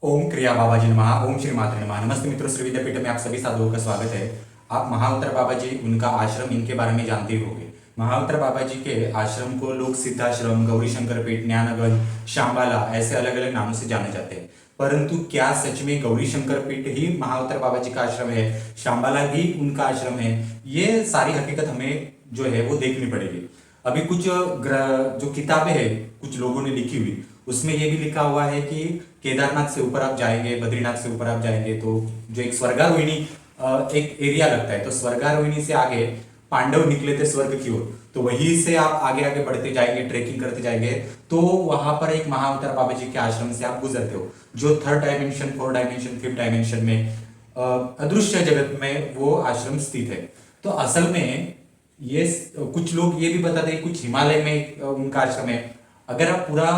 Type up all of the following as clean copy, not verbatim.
ओम क्रिया बाबा जी नमः। ओम श्री मात्र नमः। नमस्ते मित्रों, श्री विद्यापीठ में आप सभी साधुओं का स्वागत है। आप महाअवतार बाबा जी, उनका आश्रम, इनके बारे में जानते ही होंगे। महाअवतार बाबा जी के आश्रम को लोग सिद्धाश्रम, गौरी शंकर पीठ, ज्ञानगंज, शांबाला ऐसे अलग अलग नामों से जाने जाते हैं। परंतु क्या सच में गौरी शंकर पीठ ही महाअवतार बाबा जी का आश्रम है, शांबाला भी उनका आश्रम है? ये सारी हकीकत हमें जो है वो देखनी पड़ेगी। अभी कुछ जो किताबें हैं कुछ लोगों ने लिखी हुई, उसमें ये भी लिखा हुआ है कि केदारनाथ से ऊपर आप जाएंगे, बद्रीनाथ से ऊपर आप जाएंगे तो जो एक स्वर्गारोहिणी एक एरिया लगता है, तो स्वर्गारोहिणी से आगे पांडव निकले थे स्वर्ग की ओर, तो वहीं से आप आगे आगे बढ़ते जाएंगे, ट्रेकिंग करते जाएंगे, तो वहां पर एक महाअवतार बाबा जी के आश्रम से आप गुजरते हो, जो third dimension, fourth dimension, fifth dimension में अदृश्य जगत में वो आश्रम स्थित है। तो असल में ये कुछ लोग ये भी बताते हैं कुछ हिमालय में उनका आश्रम है। अगर आप पूरा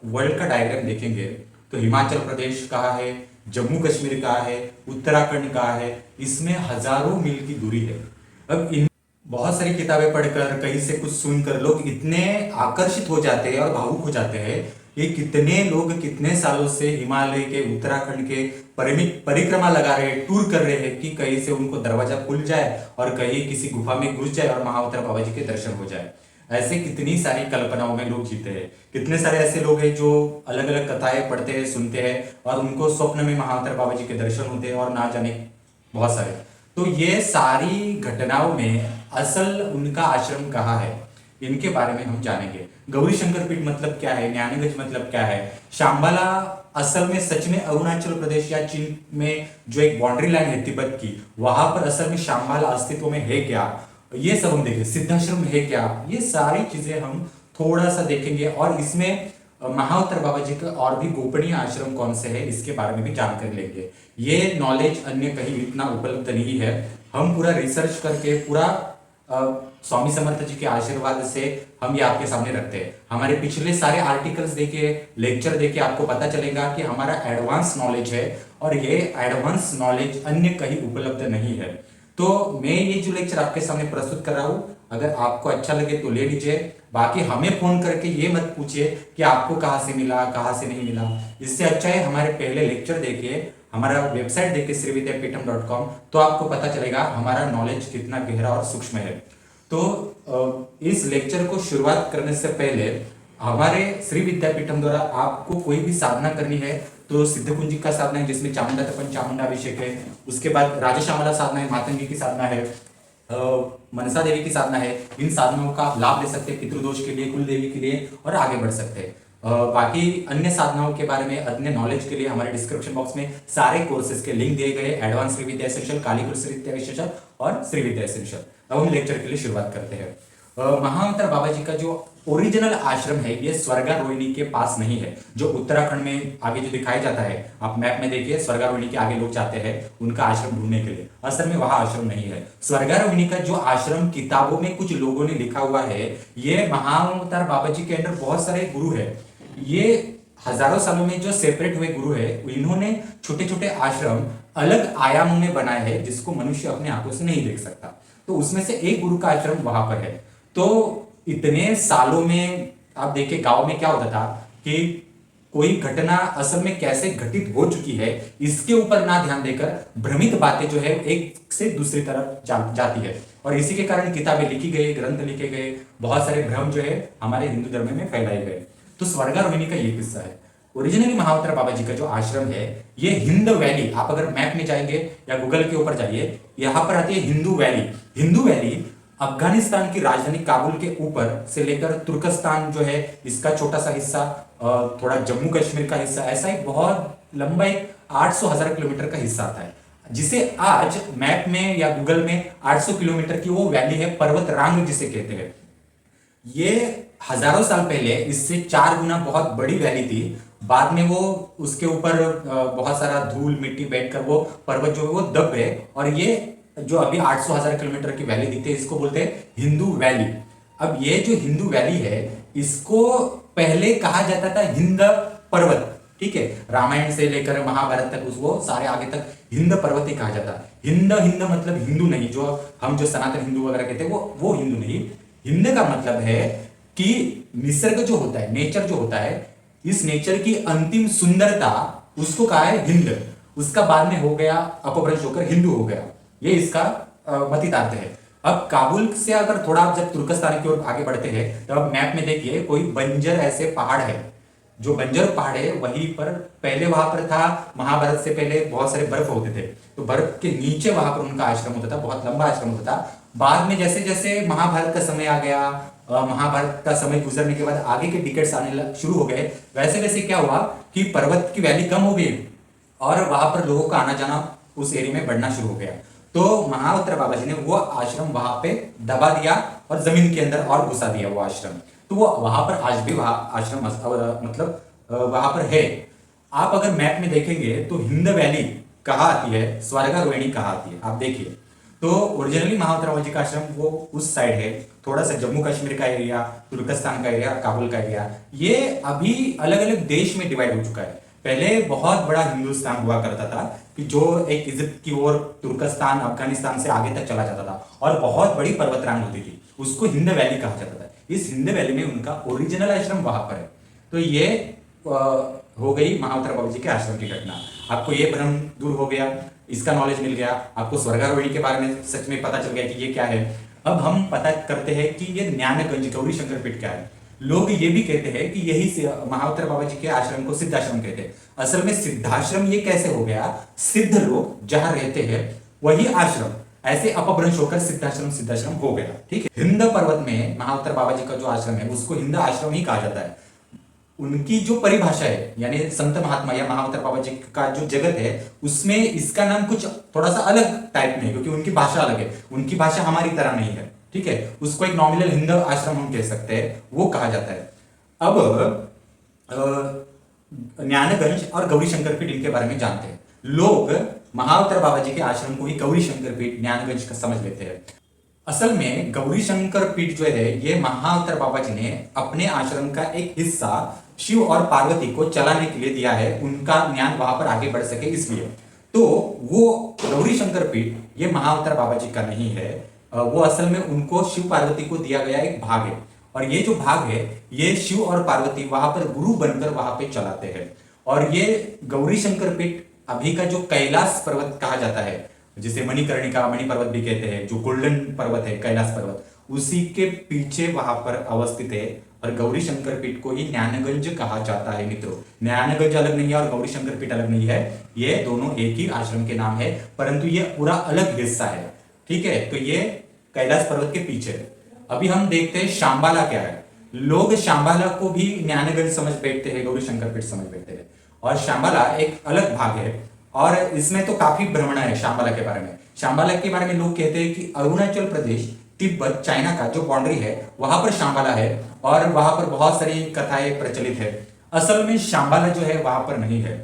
वर्ल्ड का डायग्राम देखेंगे तो हिमाचल प्रदेश कहाँ है, जम्मू कश्मीर कहाँ है, उत्तराखंड कहाँ है, इसमें हजारों मील की दूरी है। अब इन बहुत सारी किताबें पढ़कर, कहीं से कुछ सुनकर लोग इतने आकर्षित हो जाते हैं और भावुक हो जाते हैं। ये कितने लोग कितने सालों से हिमालय के, उत्तराखंड के परिक्रमा लगा रहे हैं, टूर कर रहे हैं कि कहीं से उनको दरवाजा खुल जाए और कहीं किसी गुफा में घुस जाए और महाअवतार बाबा जी के दर्शन हो जाए। ऐसे कितनी सारी कल्पनाओं में लोग जीते हैं। कितने सारे ऐसे लोग हैं जो अलग अलग कथाएं पढ़ते हैं, सुनते हैं और उनको स्वप्न में महाअवतार बाबा जी के दर्शन होते हैं और ना जाने बहुत सारे। तो ये सारी घटनाओं में असल उनका आश्रम कहाँ है, इनके बारे में हम जानेंगे। गौरी शंकर पीठ मतलब क्या है, ज्ञानगंज मतलब क्या है, शांबाला असल में सच में अरुणाचल प्रदेश या चीन में जो एक बाउंड्री लाइन है तिब्बत की, वहां पर असल में शांबाला अस्तित्व में है क्या, ये सब हम देखेंगे। सिद्धाश्रम है क्या, ये सारी चीजें हम थोड़ा सा देखेंगे। और इसमें महाअवतार बाबा जी का और भी गोपनीय आश्रम कौन से है, इसके बारे में भी जानकारी लेंगे। ये नॉलेज अन्य कहीं इतना उपलब्ध नहीं है। हम पूरा रिसर्च करके पूरा स्वामी समर्थ जी के आशीर्वाद से हम ये आपके सामने रखते हैं। हमारे पिछले सारे आर्टिकल्स देखे, लेक्चर देखे, आपको पता चलेगा कि हमारा एडवांस नॉलेज है और ये एडवांस नॉलेज अन्य कहीं उपलब्ध नहीं है। तो मैं ये जो लेक्चर आपके सामने प्रस्तुत कर रहा हूं, अगर आपको अच्छा लगे तो ले लीजिए। बाकी हमें फोन करके ये मत पूछिए कि आपको कहां से मिला, कहां से नहीं मिला। इससे अच्छा है हमारे पहले लेक्चर देखिए, हमारा वेबसाइट देखिए श्रीविद्यापीठम.com, तो आपको पता चलेगा हमारा नॉलेज कितना गहरा और सूक्ष्म है। तो इस लेक्चर को शुरुआत करने से पहले हमारे श्री विद्यापीठम द्वारा आपको कोई भी साधना करनी है तो सिद्ध कुंजी का साधना है, जिसमें चामुंडा तपन, चामुंडा अभिषेक है। उसके बाद राजश्यामला साधना है, मातंगी की साधना है, मनसा देवी की साधना है। इन साधनाओं का आप लाभ ले सकते हैं पितृदोष के लिए, कुल देवी के लिए, और आगे बढ़ सकते हैं। बाकी अन्य साधनाओं के बारे में, अन्य नॉलेज के लिए हमारे डिस्क्रिप्शन बॉक्स में सारे कोर्सेज के लिंक दिए गए। एडवांस श्री विद्या एसेंशियल, कालीकुल श्री विद्या एसेंशियल और श्री विद्या एसेंशियल। अब हम लेक्चर के लिए शुरुआत करते हैं। महाअवतार बाबा जी का जो ओरिजिनल आश्रम है ये स्वर्गारोहिणी के पास नहीं है, जो उत्तराखंड में आगे जो दिखाया जाता है, आप मैप में देखिए, स्वर्गारोहिणी के आगे लोग जाते हैं उनका आश्रम ढूंढने के लिए। असल में वहां आश्रम नहीं है। स्वर्गारोहिणी का जो आश्रम किताबों में कुछ लोगों ने लिखा हुआ है, ये महाअवतार बाबा जी के अंदर बहुत सारे गुरु है। ये हजारों सालों में जो सेपरेट हुए गुरु है, इन्होंने छोटे छोटे आश्रम अलग आयामों में बनाए हैं जिसको मनुष्य अपने आंखों से नहीं देख सकता। तो उसमें से एक गुरु का आश्रम वहां पर है। तो इतने सालों में आप देखिए गांव में क्या होता था कि कोई घटना असल में कैसे घटित हो चुकी है इसके ऊपर ना ध्यान देकर भ्रमित बातें जो है एक से दूसरी तरफ जाती है, और इसी के कारण किताबें लिखी गई, ग्रंथ लिखे गए, बहुत सारे भ्रम जो है हमारे हिंदू धर्म में फैलाए गए। तो स्वर्गारोहिणी का ये किस्सा है। ओरिजिनली महाअवतार बाबा जी का जो आश्रम है ये हिंद वैली, आप अगर मैप में जाएंगे या गूगल के ऊपर जाइए, यहां पर आती है हिंदू वैली। हिंदू वैली अफगानिस्तान की राजधानी काबुल के ऊपर से लेकर तुर्कस्तान जो है इसका छोटा सा हिस्सा, थोड़ा जम्मू कश्मीर का हिस्सा, ऐसा एक बहुत लंबा 800,000 किलोमीटर का हिस्सा आता है, जिसे आज मैप में या गूगल में 800 किलोमीटर की वो वैली है, पर्वत रांग जिसे कहते हैं। ये हजारों साल पहले इससे 4 गुना बहुत बड़ी वैली थी। बाद में वो उसके ऊपर बहुत सारा धूल मिट्टी बैठकर वो पर्वत जो है वो दब गए, और ये जो अभी 800,000 किलोमीटर की वैली दिखती है इसको बोलते हैं हिंदू वैली। अब ये जो हिंदू वैली है इसको पहले कहा जाता था हिंद पर्वत, ठीक है, रामायण से लेकर महाभारत तक उसको सारे आगे तक हिंद पर्वत ही कहा जाता। हिंद हिंद मतलब हिंदू नहीं, जो हम जो सनातन हिंदू वगैरह कहते हैं वो हिंदू नहीं। हिंद का मतलब है कि निसर्ग जो होता है, नेचर जो होता है, इस नेचर की अंतिम सुंदरता उसको कहा है हिंद, उसका बाद में हो गया अपभ्रंश होकर हिंदू हो गया। ये इसका मतितार्थ है। अब काबुल से अगर थोड़ा आप जब तुर्कस्तान की ओर आगे बढ़ते हैं तो अब मैप में देखिए कोई बंजर ऐसे पहाड़ है, जो बंजर पहाड़ है वहीं पर पहले वहां पर था, महाभारत से पहले बहुत सारे बर्फ होते थे, तो बर्फ के नीचे वहां पर उनका आश्रम होता था, बहुत लंबा आश्रम होता था। बाद में जैसे जैसे महाभारत का समय आ गया, महाभारत का समय गुजरने के बाद आगे के डिकेट्स आने शुरू हो गए, वैसे वैसे क्या हुआ कि पर्वत की वैली कम हो गई और वहां पर लोगों का आना जाना उस एरिया में बढ़ना शुरू हो गया। तो महाउत्र बाबा जी ने वो आश्रम वहां पे दबा दिया और जमीन के अंदर और घुसा दिया वो आश्रम। तो वो वहां पर आज भी वहां आश्रम मतलब वहां पर है। आप अगर मैप में देखेंगे तो हिंद वैली कहाँ आती है, स्वर्गारोहिणी कहाँ आती है, आप देखिए। तो ओरिजिनली महाउत्र बाबा जी का आश्रम वो उस साइड है, थोड़ा सा जम्मू कश्मीर का एरिया, तुर्कस्तान का एरिया, काबुल का एरिया, ये अभी अलग अलग देश में डिवाइड हो चुका है। पहले बहुत बड़ा हिंदुस्तान हुआ करता था कि जो एक इजिप्ट की ओर, तुर्कस्तान, अफगानिस्तान से आगे तक चला जाता था और बहुत बड़ी पर्वतरांग होती थी, उसको हिंद वैली कहा जाता था। इस हिंद वैली में उनका ओरिजिनल आश्रम वहां पर है। तो ये हो गई महाउत्र बाबा जी के आश्रम की घटना। आपको ये भ्रम दूर हो गया, इसका नॉलेज मिल गया, आपको स्वर्गारोहिणी के बारे में सच में पता चल गया कि ये क्या है। अब हम पता करते हैं कि ये ज्ञानगंज गौरी शंकर पीठ क्या है। लोग ये भी कहते हैं कि यही से महाउत्र बाबा जी के आश्रम को सिद्धाश्रम कहते हैं। असल में सिद्धाश्रम ये कैसे हो गया, सिद्ध लोग जहां रहते हैं वही आश्रम, ऐसे अपभ्रंश होकर सिद्धाश्रम सिद्धाश्रम हो गया। ठीक है, हिंद पर्वत में महाउत्र बाबा जी का जो आश्रम है उसको हिंद आश्रम ही कहा जाता है। उनकी जो परिभाषा है यानी संत महात्मा या महाउत्र बाबा जी का जो जगत है उसमें इसका नाम कुछ थोड़ा सा अलग टाइप में है, क्योंकि उनकी भाषा अलग है, उनकी भाषा हमारी तरह नहीं है। ठीक है, उसको एक नॉमिनल हिंद आश्रम हम कह सकते हैं, वो कहा जाता है। अब ज्ञानगंज और गौरी शंकर पीठ इनके बारे में जानते हैं। लोग महाउत्र बाबा जी के आश्रम को ही गौरी शंकर पीठ ज्ञानगंज का समझ लेते हैं। असल में गौरी शंकर पीठ जो है ये महाउत्र बाबा जी ने अपने आश्रम का एक हिस्सा शिव और पार्वती को चलाने के लिए दिया है, उनका ज्ञान वहां पर आगे बढ़ सके इसलिए। तो वो गौरी शंकर पीठ ये महाउत्र बाबा जी का नहीं है, वो असल में उनको शिव पार्वती को दिया गया एक भाग है, और ये जो भाग है ये शिव और पार्वती वहां पर गुरु बनकर वहां पे चलाते हैं। और ये गौरी शंकर पीठ अभी का जो कैलाश पर्वत कहा जाता है, जिसे मणिकर्णिका, मणि पर्वत भी कहते हैं, जो गोल्डन पर्वत है कैलाश पर्वत, उसी के पीछे वहां पर अवस्थित है। और गौरी शंकर पीठ को ही ज्ञानगंज कहा जाता है। मित्रों, ज्ञानगंज अलग नहीं है और गौरी शंकर पीठ अलग नहीं है, ये दोनों एक ही आश्रम के नाम है, परंतु ये पूरा अलग हिस्सा है। ठीक है, तो ये कैलाश पर्वत के पीछे। अभी हम देखते हैं शांबाला क्या है। लोग शांबाला को भी ज्ञानगंज समझ बैठते हैं, गौरी शंकर पीठ समझ बैठते हैं, और शांबाला एक अलग भाग है। और इसमें तो काफी भ्रमण है शांबाला के बारे में। शांबाला के बारे में लोग कहते हैं कि अरुणाचल प्रदेश, तिब्बत, चाइना का जो बाउंड्री है वहां पर शांबाला है और वहां पर बहुत सारी कथाएं प्रचलित है। असल में शांबाला जो है वहां पर नहीं है।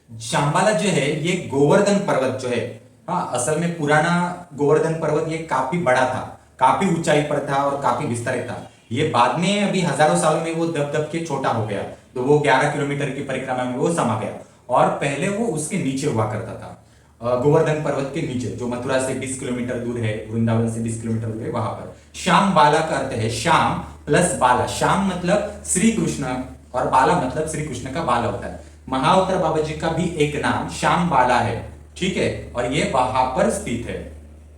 शांबाला जो है ये गोवर्धन पर्वत जो है, हाँ, असल में पुराना गोवर्धन पर्वत ये काफी बड़ा था, काफी ऊंचाई पर था और काफी विस्तारित था। ये बाद में अभी हजारों सालों में वो दब दब के छोटा हो गया, तो वो 11 किलोमीटर की परिक्रमा में वो समा गया। और पहले वो उसके नीचे हुआ करता था, गोवर्धन पर्वत के नीचे, जो मथुरा से 20 किलोमीटर दूर है, वृंदावन से 20 किलोमीटर दूर है, वहां पर। श्याम बाला का अर्थ है श्याम प्लस बाला। श्याम मतलब श्री कृष्ण और बाला मतलब श्री कृष्ण का बाला होता है। महाउत्र बाबा जी का भी एक नाम श्याम बाला है। ठीक है, और ये वहां पर स्थित है।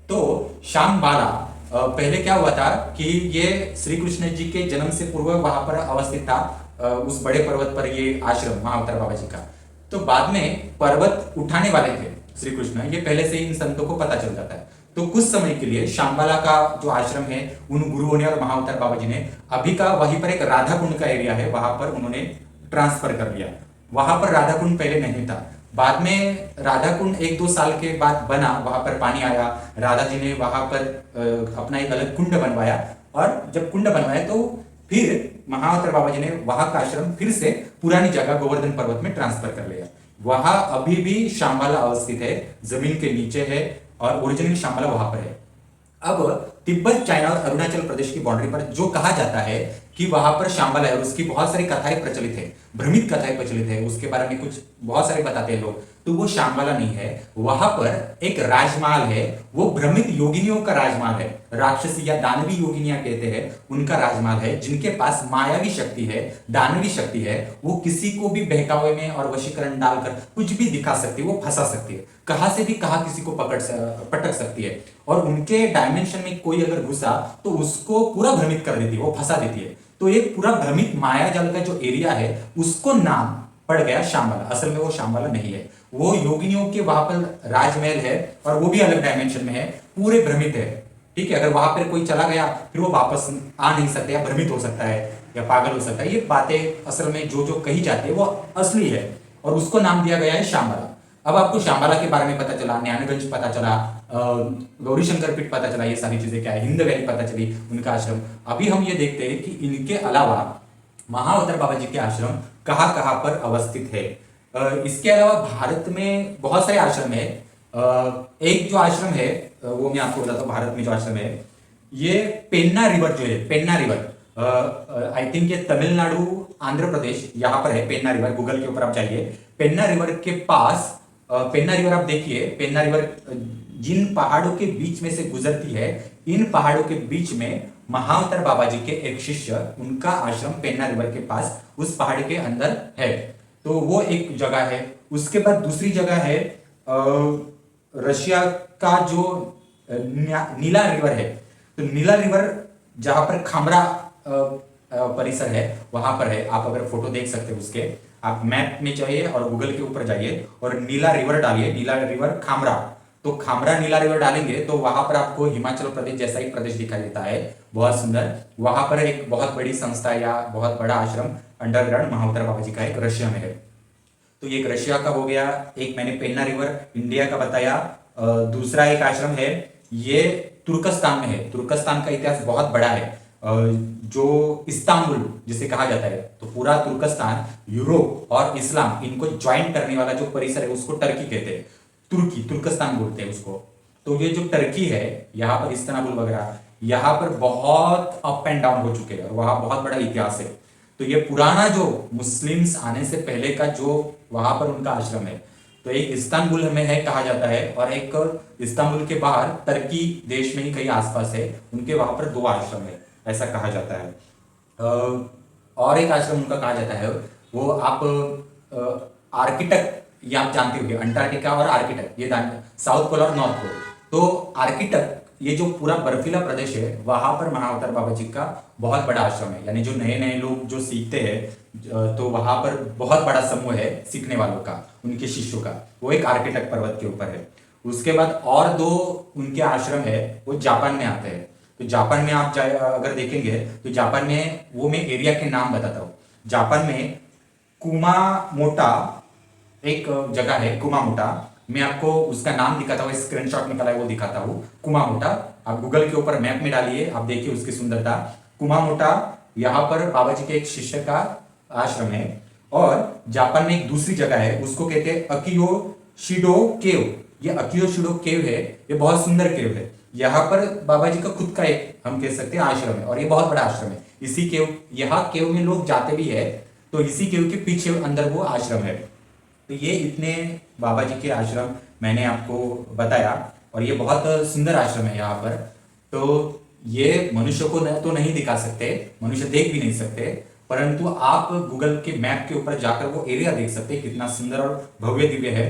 तो श्याम बाला पहले क्या हुआ था कि ये श्री कृष्ण जी के जन्म से पूर्व वहां पर अवस्थित था, उस बड़े पर्वत पर ये आश्रम महाउत्र बाबा जी का। तो बाद में पर्वत उठाने वाले थे श्री कृष्ण, ये पहले से ही इन संतों को पता चल जाता है। तो कुछ समय के लिए शांबाला का जो आश्रम है उन गुरुओं ने और महाउत्र बाबा जी ने अभी का वहीं पर एक राधा कुंड का एरिया है, वहां पर उन्होंने ट्रांसफर कर लिया। वहां पर राधा कुंड पहले नहीं था, बाद में राधा कुंड 1-2 साल के बाद बना, वहां पर पानी आया, राधा जी ने वहां पर अपना एक अलग कुंड बनवाया, और जब कुंड बनवाया तो फिर महाउत्र बाबा जी ने वहां का आश्रम फिर से पुरानी जगह गोवर्धन पर्वत में ट्रांसफर कर लिया। वहां अभी भी शांबाला अवस्थित है, जमीन के नीचे है, और ओरिजिनल शांबाला वहां पर है। अब तिब्बत, चाइना और अरुणाचल प्रदेश की बाउंड्री पर जो कहा जाता है कि वहां पर शांबल है और उसकी बहुत सारी कथाएं प्रचलित है, भ्रमित कथाएं प्रचलित है, उसके बारे में कुछ बहुत सारे बताते हैं लोग। तो वो शांबला नहीं है, वहां पर एक राजमहल है, वो भ्रमित योगिनियों का राजमहल है, राक्षसी या दानवी योगिनियां कहते हैं उनका राजमहल है, जिनके पास मायावी शक्ति है, दानवी शक्ति है। वो किसी को भी बहकावे में और वशीकरण डालकर कुछ भी दिखा सकती है, वो फंसा सकती है, कहां से भी कहां किसी को पटक सकती है। और उनके डायमेंशन में कोई अगर घुसा तो उसको पूरा भ्रमित कर देती है, वो फंसा देती है। तो एक पूरा भ्रमित माया जाल का जो एरिया है उसको नाम पड़ गया शांबला। असल में वो शांबला नहीं है, वो योगिनियों के वहां पर राजमहल है और वो भी अलग डायमेंशन में है, पूरे भ्रमित है। ठीक है, अगर वहां पर कोई चला गया फिर वो वापस आ नहीं सकता, या भ्रमित हो सकता है या पागल हो सकता है। ये बातें असल में जो जो कही जाती है वो असली है और उसको नाम दिया गया है शांबला। अब आपको शांबला के बारे में पता चला, ज्ञानगंज पता चला, गौरी शंकर पीठ पता चला, ये सारी चीजें क्या है, हिंद वैली पता चली, उनका आश्रम। अभी हम ये देखते हैं कि इनके अलावा महाअवतार बाबा जी के आश्रम कहाँ कहाँ पर अवस्थित है। इसके अलावा भारत में बहुत सारे आश्रम है। एक जो आश्रम है वो मैं आपको बताता हूँ, भारत में जो आश्रम है ये पेन्ना रिवर जो है, पेन्ना रिवर आई थिंक ये तमिलनाडु आंध्र प्रदेश यहाँ पर है। पेन्ना रिवर गूगल के ऊपर आप जाइए, पेन्ना रिवर के पास पेन्ना रिवर आप देखिए, पेन्ना रिवर जिन पहाड़ों के बीच में से गुजरती है, इन पहाड़ों के बीच में महाअवतार बाबा जी के एक शिष्य, उनका आश्रम पेन्ना रिवर के पास उस पहाड़ के अंदर है। तो वो एक जगह है। उसके बाद दूसरी जगह है रशिया का जो नीला रिवर है। तो नीला रिवर जहां पर खामरा परिसर है वहां पर है। आप अगर फोटो देख सकते हो उसके, आप मैप में जाइए और गूगल के ऊपर जाइए और नीला रिवर डालिए, नीला रिवर खामरा। तो खामरा नीला रिवर डालेंगे तो वहां पर आपको हिमाचल प्रदेश जैसा ही प्रदेश दिखाई देता है, बहुत सुंदर। वहां पर एक बहुत बड़ी संस्था या बहुत बड़ा आश्रम अंडरग्राउंड महाअवतार बाबा जी का एक रशिया में है। तो ये एक रशिया का हो गया, एक मैंने पेन्ना रिवर इंडिया का बताया। दूसरा एक आश्रम है ये तुर्कस्तान में है। तुर्कस्तान का इतिहास बहुत बड़ा है। जो इस्तांबुल जिसे कहा जाता है, तो पूरा तुर्कस्तान यूरोप और इस्लाम इनको ज्वाइन करने वाला जो परिसर है उसको टर्की कहते हैं, तुर्की तुर्कस्तान बोलते हैं उसको। तो ये जो टर्की है, यहाँ पर इस्तांबुल वगैरह, यहाँ पर बहुत अप एंड डाउन हो चुके हैं और वहां बहुत बड़ा इतिहास है। तो ये पुराना जो मुस्लिम्स आने से पहले का जो वहां पर उनका आश्रम है, तो एक इस्तांबुल में है कहा जाता है, और एक इस्तांबुल के बाहर टर्की देश में ही कहीं आसपास है, उनके वहां पर दो आश्रम है ऐसा कहा जाता है। और एक आश्रम उनका कहा जाता है, वो आप आर्किटेक्ट, ये आप जानते होंगे, अंटार्कटिका और आर्किटेक्ट, ये साउथ पोल और नॉर्थ पोल। तो आर्किटेक्ट ये जो पूरा बर्फीला प्रदेश है वहां पर महाअवतार बाबा जी का बहुत बड़ा आश्रम है। यानी जो नए नए लोग जो सीखते हैं तो वहां पर बहुत बड़ा समूह है सीखने वालों का, उनके शिष्यों का। वो एक आर्किटेक्ट पर्वत के ऊपर है। उसके बाद और दो उनके आश्रम है, वो जापान में आते हैं। तो जापान में आप अगर देखेंगे तो जापान में, वो मैं एरिया के नाम बताता हूँ। जापान में कुमामोटा एक जगह है, कुमामोटा। मैं आपको उसका नाम दिखाता हूँ, स्क्रीनशॉट निकाला है वो दिखाता हूँ। कुमामोटा आप गूगल के ऊपर मैप में डालिए, आप देखिए उसकी सुंदरता। कुमामोटा यहाँ पर बाबा जी के एक शिष्य का आश्रम है। और जापान में एक दूसरी जगह है, उसको कहते हैं अकियोशिडो केव। ये अकियोशिडो केव है, ये बहुत सुंदर केव है। यहाँ पर बाबा जी का खुद का एक, हम कह सकते हैं, आश्रम है और ये बहुत बड़ा आश्रम है। इसी केव, यहाँ केव में लोग जाते भी है, तो इसी केव के पीछे अंदर वो आश्रम है। तो ये इतने बाबा जी के आश्रम मैंने आपको बताया, और ये बहुत सुंदर आश्रम है यहाँ पर। तो ये मनुष्य को तो नहीं दिखा सकते, मनुष्य देख भी नहीं सकते, परंतु आप गूगल के मैप के ऊपर जाकर वो एरिया देख सकते हैं, कितना सुंदर और भव्य दिव्य है।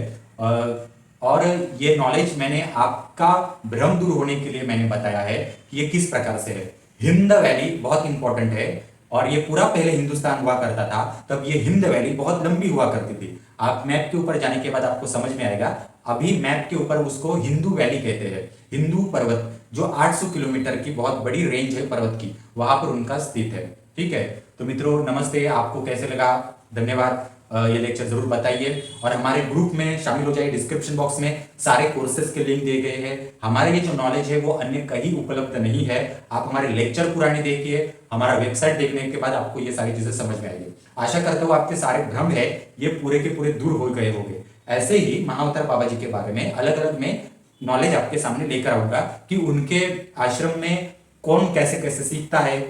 और ये नॉलेज मैंने आपका भ्रम दूर होने के लिए मैंने बताया है कि ये किस प्रकार से है। हिंद वैली बहुत इंपॉर्टेंट है, और ये पूरा पहले हिंदुस्तान हुआ करता था, तब ये हिंद वैली बहुत लंबी हुआ करती थी। आप मैप के ऊपर जाने के बाद आपको समझ में आएगा। अभी मैप के ऊपर उसको हिंदू वैली कहते हैं, हिंदू पर्वत, जो 800 किलोमीटर की बहुत बड़ी रेंज है पर्वत की, वहां पर उनका स्थित है। ठीक है, तो मित्रों नमस्ते, आपको कैसे लगा, धन्यवाद। ये लेक्चर जरूर बताइए और हमारे ग्रुप में शामिल हो जाइए। डिस्क्रिप्शन बॉक्स में सारे कोर्सेज के लिंक दिए गए हैं। हमारे ये जो नॉलेज है वो अन्य कहीं उपलब्ध नहीं है। आप हमारे लेक्चर पुराने देखिए, हमारा वेबसाइट देखने के बाद आपको ये सारी चीजें समझ में आएगी। आशा करता हूँ आपके सारे भ्रम है ये पूरे के पूरे दूर हो गए होंगे। ऐसे ही महाअवतार बाबा जी के बारे में अलग अलग में नॉलेज आपके सामने लेकर आऊंगा कि उनके आश्रम में कौन कैसे कैसे सीखता है,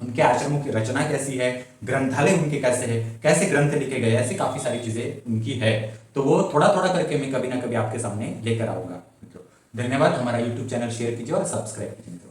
उनके आश्रमों की रचना कैसी है, ग्रंथालय उनके कैसे है, कैसे ग्रंथ लिखे गए, ऐसी काफी सारी चीजें उनकी है। तो वो थोड़ा थोड़ा करके मैं कभी ना कभी आपके सामने लेकर आऊंगा मित्रों। धन्यवाद। हमारा यूट्यूब चैनल शेयर कीजिए और सब्सक्राइब कीजिए।